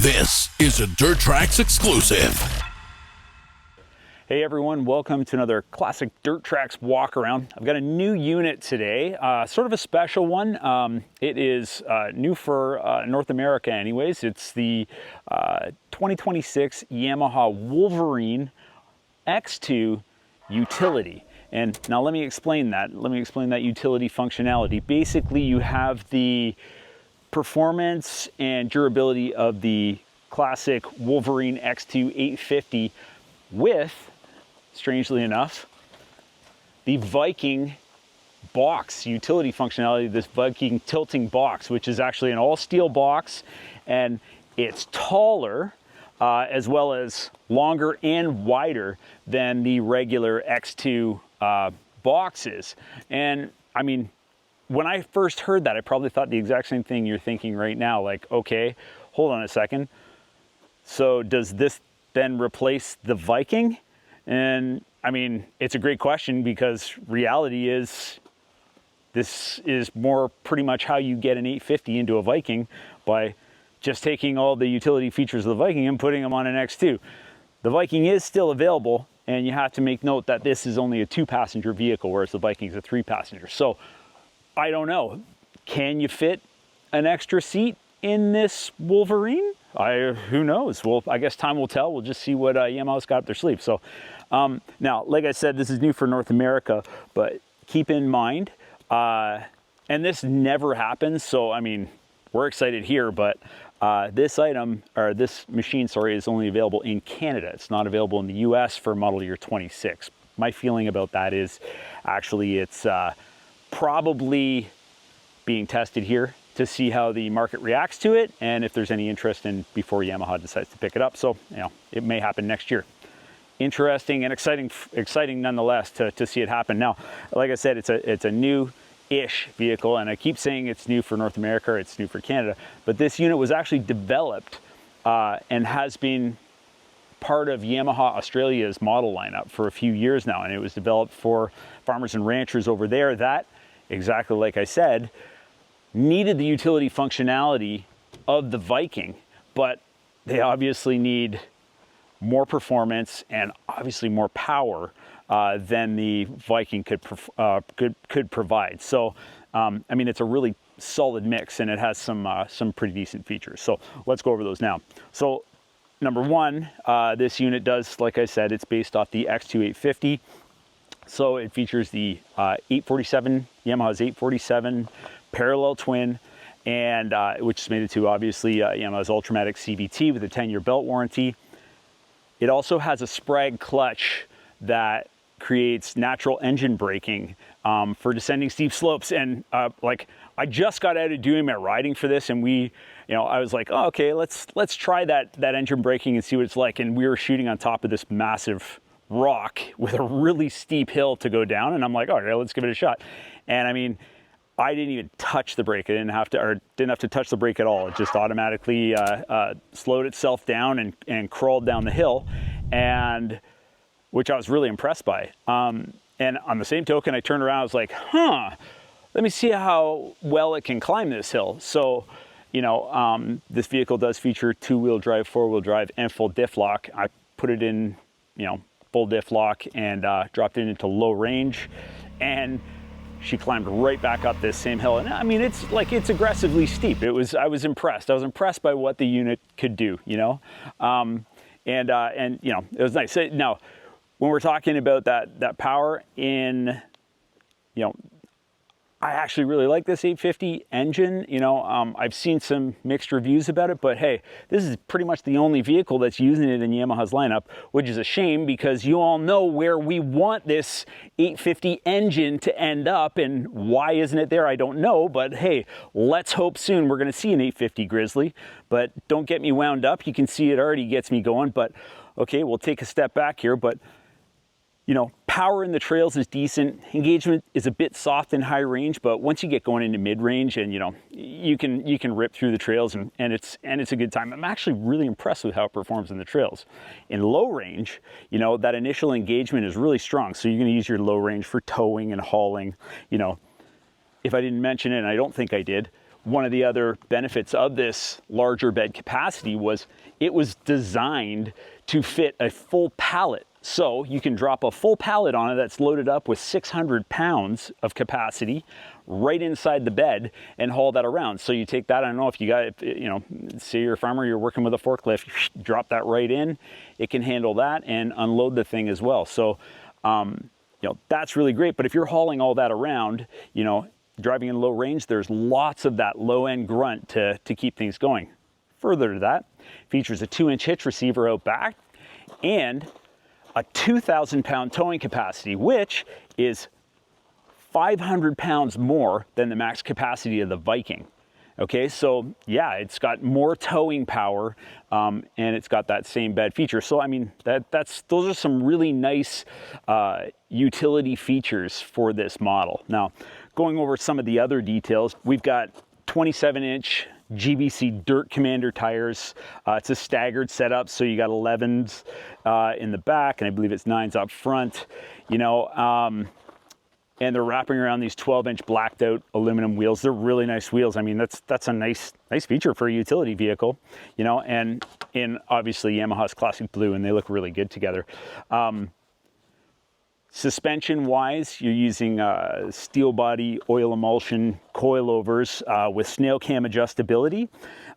This is a Dirt Trax exclusive. Hey everyone, welcome to another classic Dirt Trax walk around. I've got a new unit today, sort of a special one. It is new for North America anyways. It's the 2026 Yamaha Wolverine X2 utility. And now let me explain that. Let me explain that utility functionality. Basically, you have the performance and durability of the classic Wolverine X2 850 with, strangely enough, the Viking box utility functionality, this Viking tilting box, which is actually an all steel box, and it's taller as well as longer and wider than the regular X2 boxes. And I mean, when I first heard that, I probably thought the exact same thing you're thinking right now, like, okay, hold on a second. So does this then replace the Viking? And I mean, it's a great question because reality is this is more pretty much how you get an 850 into a Viking, by just taking all the utility features of the Viking and putting them on an X2. The Viking is still available, and you have to make note that this is only a 2-passenger vehicle, whereas the Viking is a 3-passenger. So I don't know. Can you fit an extra seat in this Wolverine? Who knows? Well, I guess time will tell. We'll just see what Yamaha's got up their sleeve. So now, like I said, this is new for North America, but keep in mind, and this never happens. So, I mean, we're excited here, but this machine, is only available in Canada. It's not available in the US for model year 26. My feeling about that is actually it's probably being tested here to see how the market reacts to it and if there's any interest in before Yamaha decides to pick it up. So, you know, it may happen next year. Interesting and exciting nonetheless to see it happen. Now, like I said, it's a new-ish vehicle, and I keep saying it's new for North America, it's new for Canada, but this unit was actually developed and has been part of Yamaha Australia's model lineup for a few years now, and it was developed for farmers and ranchers over there that, exactly like I said, needed the utility functionality of the Viking, but they obviously need more performance and obviously more power than the Viking could provide. So, I mean, it's a really solid mix, and it has some pretty decent features. So let's go over those now. So number one, this unit does, like I said, it's based off the X2 850. So it features the 847, Yamaha's 847 parallel twin, and which is mated to obviously Yamaha's Ultramatic CVT with a 10-year belt warranty. It also has a Sprag clutch that creates natural engine braking for descending steep slopes. And like, I just got out of doing my riding for this, and I was like, oh, okay, let's try that engine braking and see what it's like. And we were shooting on top of this massive rock with a really steep hill to go down, and I'm like, all right, let's give it a shot. And I mean, I didn't even touch the brake. I didn't have to touch the brake at all. It just automatically slowed itself down and crawled down the hill, and which I was really impressed by. And on the same token, I turned around, I was like, let me see how well it can climb this hill. So, this vehicle does feature 2-wheel drive, 4-wheel drive, and full diff lock. I put it in, full diff lock and dropped it into low range, and she climbed right back up this same hill. And I mean, it's aggressively steep. I was impressed. I was impressed by what the unit could do, and it was nice. So now, when we're talking about that power in, I actually really like this 850 engine. I've seen some mixed reviews about it, but hey, this is pretty much the only vehicle that's using it in Yamaha's lineup, which is a shame because you all know where we want this 850 engine to end up, and why isn't it there? I don't know, but hey, let's hope soon we're going to see an 850 Grizzly. But don't get me wound up. You can see it already gets me going, but okay, we'll take a step back here, but power in the trails is decent. Engagement is a bit soft in high range, but once you get going into mid-range and you can rip through the trails and it's a good time. I'm actually really impressed with how it performs in the trails. In low range, that initial engagement is really strong. So you're going to use your low range for towing and hauling. If I didn't mention it, and I don't think I did, one of the other benefits of this larger bed capacity was it was designed to fit a full pallet. So you can drop a full pallet on it that's loaded up with 600 pounds of capacity right inside the bed and haul that around. So you take that, I don't know if you got, you know, say you're a farmer, you're working with a forklift, drop that right in, it can handle that and unload the thing as well. So, you know, that's really great. But if you're hauling all that around, you know, driving in low range, there's lots of that low end grunt to keep things going. Further to that, features a 2-inch hitch receiver out back and a 2,000 pound towing capacity, which is 500 pounds more than the max capacity of the Viking. Okay, so yeah, it's got more towing power and it's got that same bed feature. So I mean, those are some really nice utility features for this model. Now, going over some of the other details, we've got 27-inch GBC Dirt Commander tires. It's a staggered setup, so you got 11s in the back, and I believe it's 9s up front. You know, and they're wrapping around these 12-inch blacked out aluminum wheels. They're really nice wheels. I mean, that's a nice feature for a utility vehicle, you know, and in obviously Yamaha's classic blue, and they look really good together. Suspension wise, you're using steel body oil emulsion coilovers with snail cam adjustability.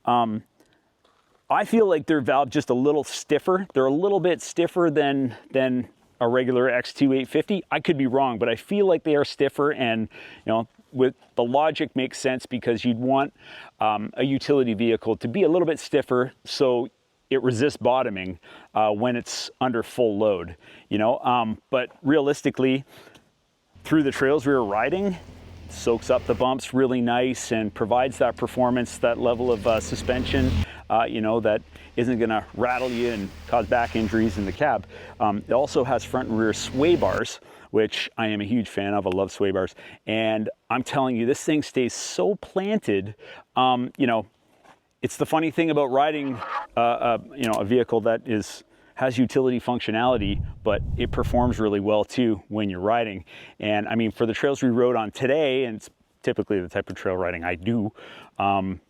I feel like their valve just a little stiffer. They're a little bit stiffer than a regular X2 850. I could be wrong, but I feel like they are stiffer, and you know, with the logic makes sense because you'd want a utility vehicle to be a little bit stiffer so it resists bottoming when it's under full load, you know. But realistically, through the trails we were riding, soaks up the bumps really nice and provides that performance, that level of suspension, you know, that isn't going to rattle you and cause back injuries in the cab. It also has front and rear sway bars, which I am a huge fan of. I love sway bars. And I'm telling you, this thing stays so planted. You know, it's the funny thing about riding, you know, a vehicle that has utility functionality, but it performs really well too when you're riding. And I mean, for the trails we rode on today, and it's typically the type of trail riding I do,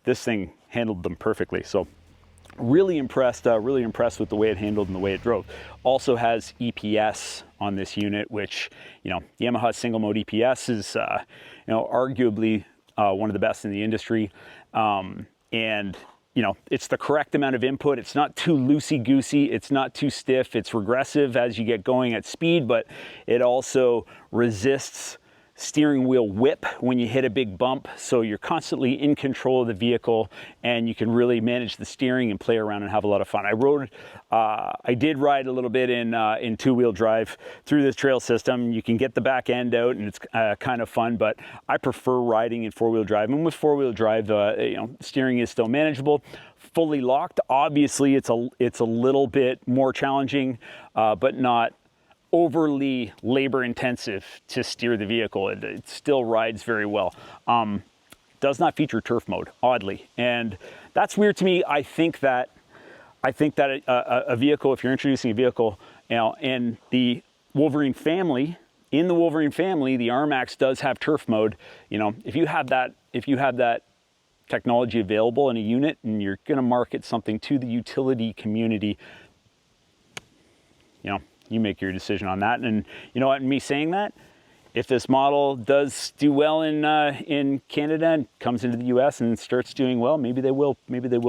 this thing handled them perfectly. So really impressed with the way it handled and the way it drove. Also has EPS on this unit, which, you know, Yamaha single mode EPS is, you know, arguably one of the best in the industry. And you know, it's the correct amount of input. It's not too loosey-goosey. It's not too stiff. It's regressive as you get going at speed, but it also resists steering wheel whip when you hit a big bump. So you're constantly in control of the vehicle and you can really manage the steering and play around and have a lot of fun. I did ride a little bit in two-wheel drive through this trail system. You can get the back end out and it's kind of fun, but I prefer riding in four-wheel drive. And with four-wheel drive, you know, steering is still manageable. Fully locked, obviously it's a little bit more challenging, but not overly labor intensive to steer the vehicle. It still rides very well. Does not feature turf mode, oddly, and that's weird to me. I think that a vehicle, if you're introducing a vehicle, you know, in the Wolverine family, the RMAX does have turf mode. You know, if you have that technology available in a unit and you're going to market something to the utility community, you know, you make your decision on that. And you know what, me saying that, if this model does do well in Canada and comes into the US and starts doing well, maybe they will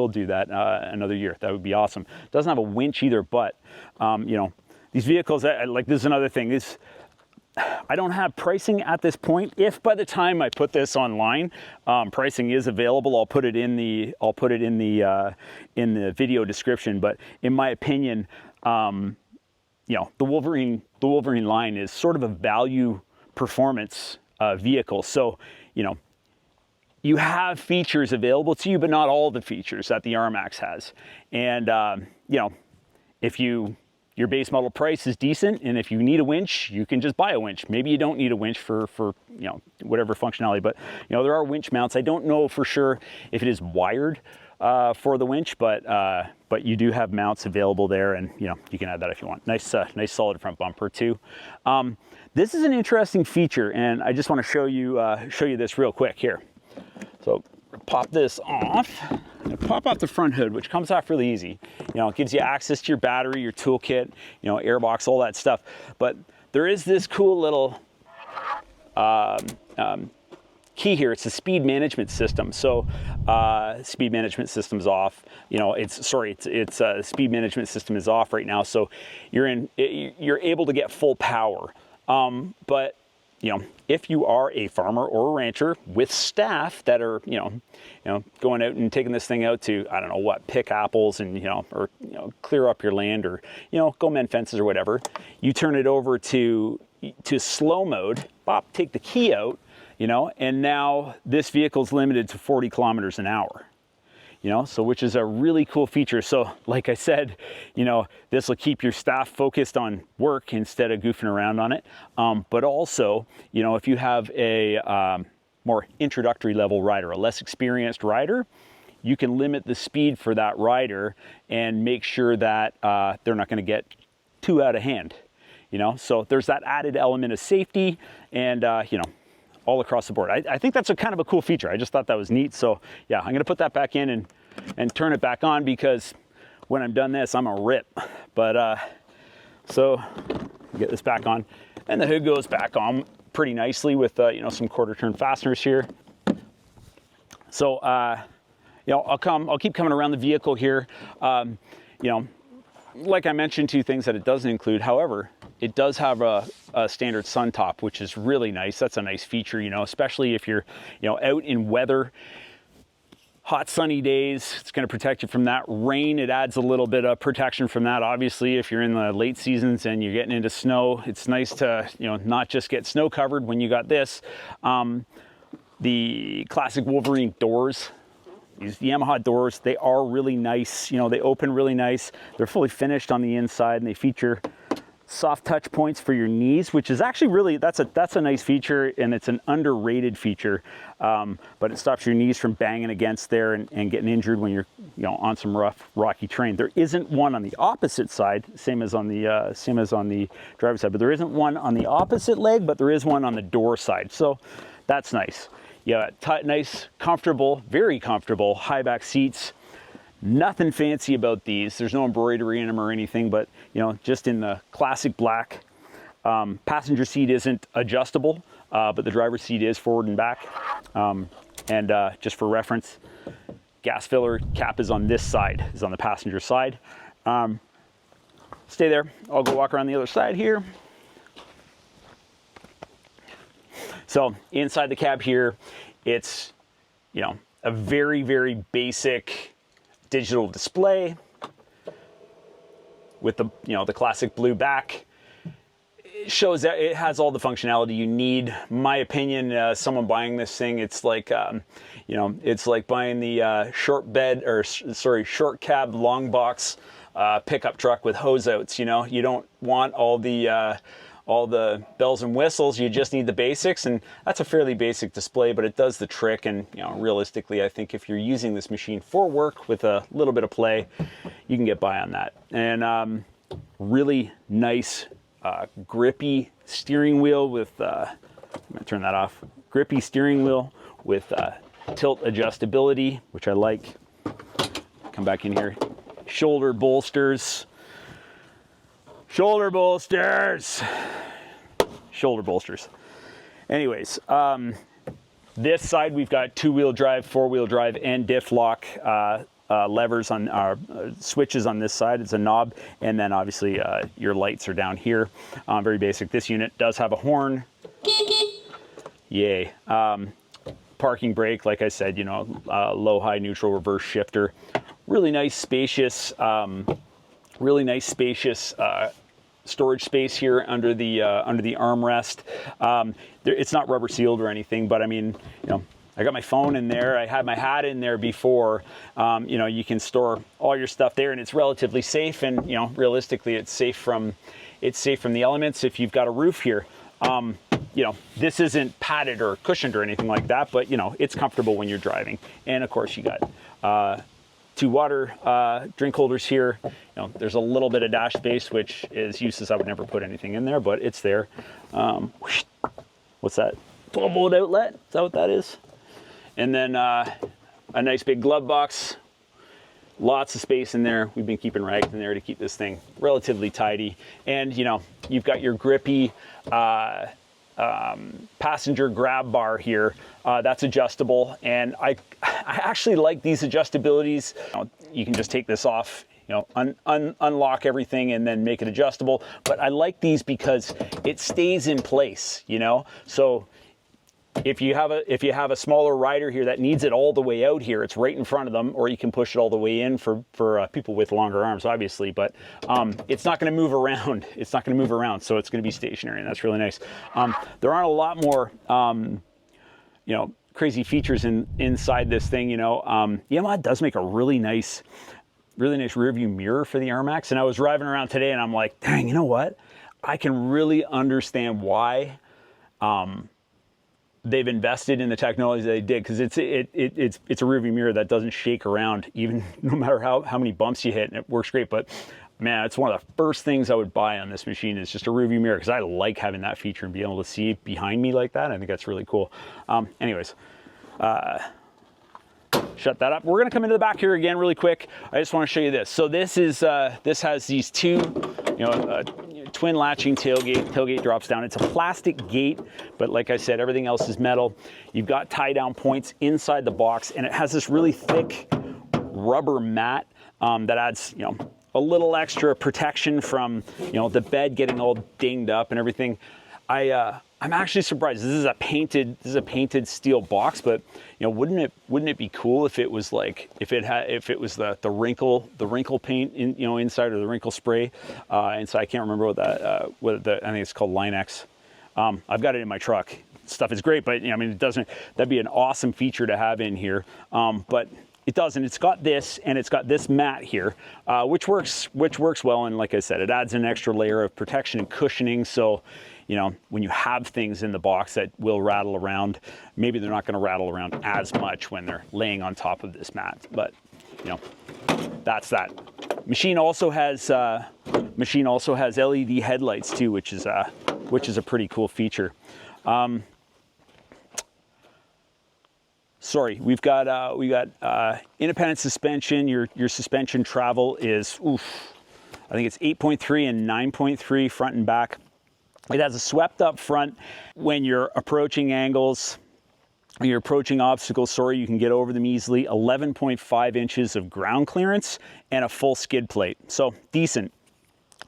do that another year. That would be awesome. It doesn't have a winch either, but you know, these vehicles, like, this is another thing, I don't have pricing at this point. If by the time I put this online, pricing is available, I'll put it in the video description. But in my opinion, you know, the Wolverine line is sort of a value performance vehicle. So, you know, you have features available to you, but not all the features that the RMAX has. And you know, if your base model price is decent, and if you need a winch, you can just buy a winch. Maybe you don't need a winch for you know, whatever functionality, but you know, there are winch mounts. I don't know for sure if it is wired for the winch, but you do have mounts available there, and you know, you can add that if you want. Nice solid front bumper too. This is an interesting feature, and I just want to show you this real quick here. So pop this off. Pop off the front hood, which comes off really easy. You know, it gives you access to your battery, your toolkit, you know, airbox, all that stuff. But there is this cool little key here. It's the speed management system. So speed management system's off. You know, it's speed management system is off right now. So you're able to get full power. But you know, if you are a farmer or a rancher with staff that are, you know, going out and taking this thing out to, I don't know what, pick apples and, or clear up your land or, go mend fences or whatever, you turn it over to slow mode, take the key out, and now this vehicle's limited to 40 kilometers an hour. So which is a really cool feature. So like I said, this will keep your staff focused on work instead of goofing around on it. But also, if you have a more introductory level rider, a less experienced rider, you can limit the speed for that rider and make sure that they're not going to get too out of hand. So there's that added element of safety and, all across the board. I think that's a kind of a cool feature. I just thought that was neat. So yeah, I'm gonna put that back in and turn it back on, because when I'm done this, I'm a rip. But so get this back on, and the hood goes back on pretty nicely with some quarter turn fasteners here. So I'll keep coming around the vehicle here. Like I mentioned, two things that it doesn't include. However, it does have a standard sun top, which is really nice. That's a nice feature, especially if you're, out in weather, hot sunny days. It's going to protect you from that. Rain, it adds a little bit of protection from that. Obviously, if you're in the late seasons and you're getting into snow, it's nice to, not just get snow covered when you got this. The classic Wolverine doors, these Yamaha doors, they are really nice. They open really nice. They're fully finished on the inside, and they feature soft touch points for your knees, which is actually really, that's a nice feature, and it's an underrated feature. But it stops your knees from banging against there and getting injured when you're on some rough, rocky terrain. There isn't one on the opposite side, same as on the driver's side, but there isn't one on the opposite leg, but there is one on the door side. So that's nice. Yeah, nice, comfortable, very comfortable high back seats. Nothing fancy about these. There's no embroidery in them or anything, but just in the classic black. Passenger seat isn't adjustable, but the driver's seat is forward and back. And just for reference, gas filler cap is on this side, is on the passenger side. Stay there. I'll go walk around the other side here. So inside the cab here, it's, a very, very basic digital display with the, the classic blue back. It shows that it has all the functionality you need. My opinion, someone buying this thing, it's like, it's like buying the short cab long box pickup truck with hose outs. You don't want all the bells and whistles. You just need the basics, and that's a fairly basic display, but it does the trick. And realistically, I think if you're using this machine for work with a little bit of play, you can get by on that. And really nice grippy steering wheel with I'm gonna turn that off. Grippy steering wheel with tilt adjustability, which I like. Come back in here. Shoulder bolsters. Shoulder bolsters. Anyways, this side we've got 2-wheel drive, 4-wheel drive, and diff lock levers on our switches on this side. It's a knob, and then obviously your lights are down here. Very basic. This unit does have a horn. Yay. Parking brake, like I said, low, high, neutral, reverse shifter. Really nice, spacious. Storage space here under the armrest. It's not rubber sealed or anything, but I mean, I got my phone in there. I had my hat in there before. You can store all your stuff there, and it's relatively safe. And realistically, it's safe from the elements. If you've got a roof here, this isn't padded or cushioned or anything like that, but it's comfortable when you're driving. And of course, you got 2 water drink holders here. There's a little bit of dash space, which is useless. I would never put anything in there, but it's there. What's that? 12-volt outlet. Is that what that is? And then a nice big glove box. Lots of space in there. We've been keeping rags in there to keep this thing relatively tidy. And you know, you've got your grippy passenger grab bar here. That's adjustable, and I actually like these adjustabilities. You can just take this off, you know, unlock everything and then make it adjustable. But I like these because it stays in place, you know. So if you have a smaller rider here that needs it all the way out here, it's right in front of them, or you can push it all the way in for people with longer arms, obviously. But it's not going to move around. It's not going to move around, so it's going to be stationary, and that's really nice. There aren't a lot more, you know, crazy features inside this thing. You know, Yamaha does make a really nice rear view mirror for the Armax, and I was driving around today, and I'm like, dang, you know what? I can really understand why. They've invested in the technology they did, because it's a rearview mirror that doesn't shake around, even no matter how many bumps you hit, and it works great. But man, it's one of the first things I would buy on this machine is just a rearview mirror, because I like having that feature and being able to see behind me like that. I think that's really cool. Anyways, shut that up. We're gonna come into the back here again really quick. I just want to show you this. So this has these two, you know, twin latching tailgate drops down. It's a plastic gate, but like I said, everything else is metal. You've got tie down points inside the box, and it has this really thick rubber mat that adds, you know, a little extra protection from, you know, the bed getting all dinged up and everything. I'm actually surprised. This is a painted steel box, but you know, wouldn't it be cool if it was like, if it was the wrinkle paint in, you know, inside, or the wrinkle spray inside. I can't remember what that I think it's called Line-X. I've got it in my truck. Stuff is great, but you know, I mean, it doesn't. That'd be an awesome feature to have in here, but it doesn't. It's got this, and it's got this mat here, which works well. And like I said, it adds an extra layer of protection and cushioning. So, you know, when you have things in the box that will rattle around, maybe they're not going to rattle around as much when they're laying on top of this mat. But you know, that's that. Machine also has LED headlights too, which is a pretty cool feature. Sorry, we got independent suspension. Your suspension travel is, I think it's 8.3 and 9.3 front and back. It has a swept up front when you're approaching angles, when you're approaching obstacles, you can get over them easily. 11.5 inches of ground clearance and a full skid plate. So decent.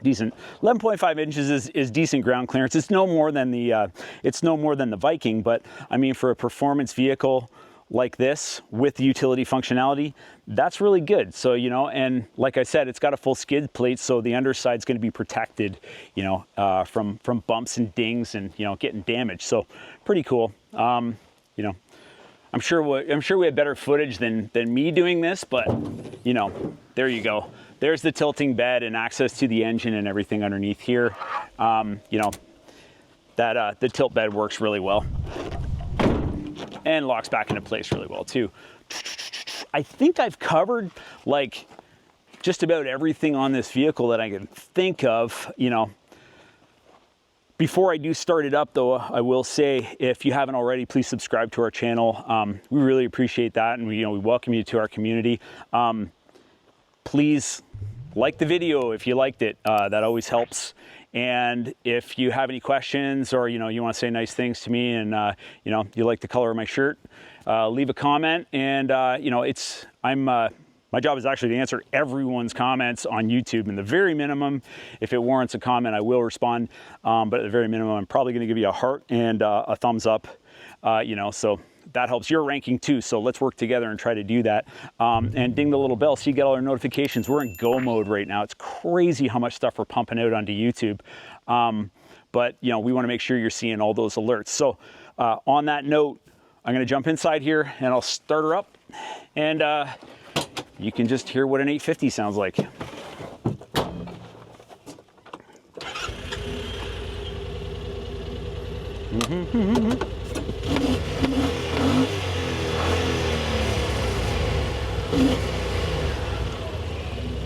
11.5 inches is decent ground clearance. It's no more than the Viking, but I mean, for a performance vehicle like this with utility functionality, that's really good. So, you know, and like I said, it's got a full skid plate, so the underside's going to be protected, you know, from bumps and dings and, you know, getting damaged. So pretty cool. You know, I'm sure we have better footage than me doing this, but you know, there you go. There's the tilting bed and access to the engine and everything underneath here. You know, that the tilt bed works really well and locks back into place really well too. I think I've covered like just about everything on this vehicle that I can think of. You know, before I do start it up though, I will say, if you haven't already, please subscribe to our channel. We really appreciate that, and we welcome you to our community. Please like the video if you liked it. That always helps. And if you have any questions, or you know, you want to say nice things to me, and you know, you like the color of my shirt, leave a comment. And you know, my job is actually to answer everyone's comments on YouTube. And the very minimum, if it warrants a comment, I will respond. But at the very minimum, I'm probably going to give you a heart and a thumbs up. You know, so that helps your ranking too. So let's work together and try to do that. And ding the little bell so you get all our notifications. We're in go mode right now. It's crazy how much stuff we're pumping out onto YouTube. But you know, we want to make sure you're seeing all those alerts. So on that note, I'm going to jump inside here and I'll start her up, and you can just hear what an 850 sounds like.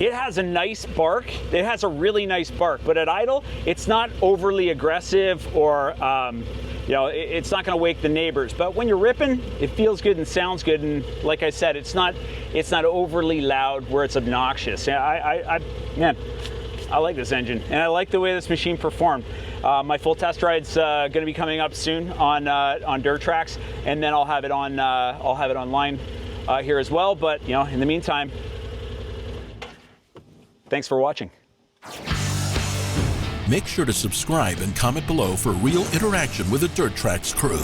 It has a nice bark. It has a really nice bark, but at idle, it's not overly aggressive or you know, it's not going to wake the neighbors. But when you're ripping, it feels good and sounds good. And like I said, it's not overly loud where it's obnoxious. Man, I like this engine, and I like the way this machine performed. My full test ride's going to be coming up soon on Dirt Trax, and then I'll have it online here as well. But you know, in the meantime, thanks for watching. Make sure to subscribe and comment below for real interaction with the Dirt Trax crew.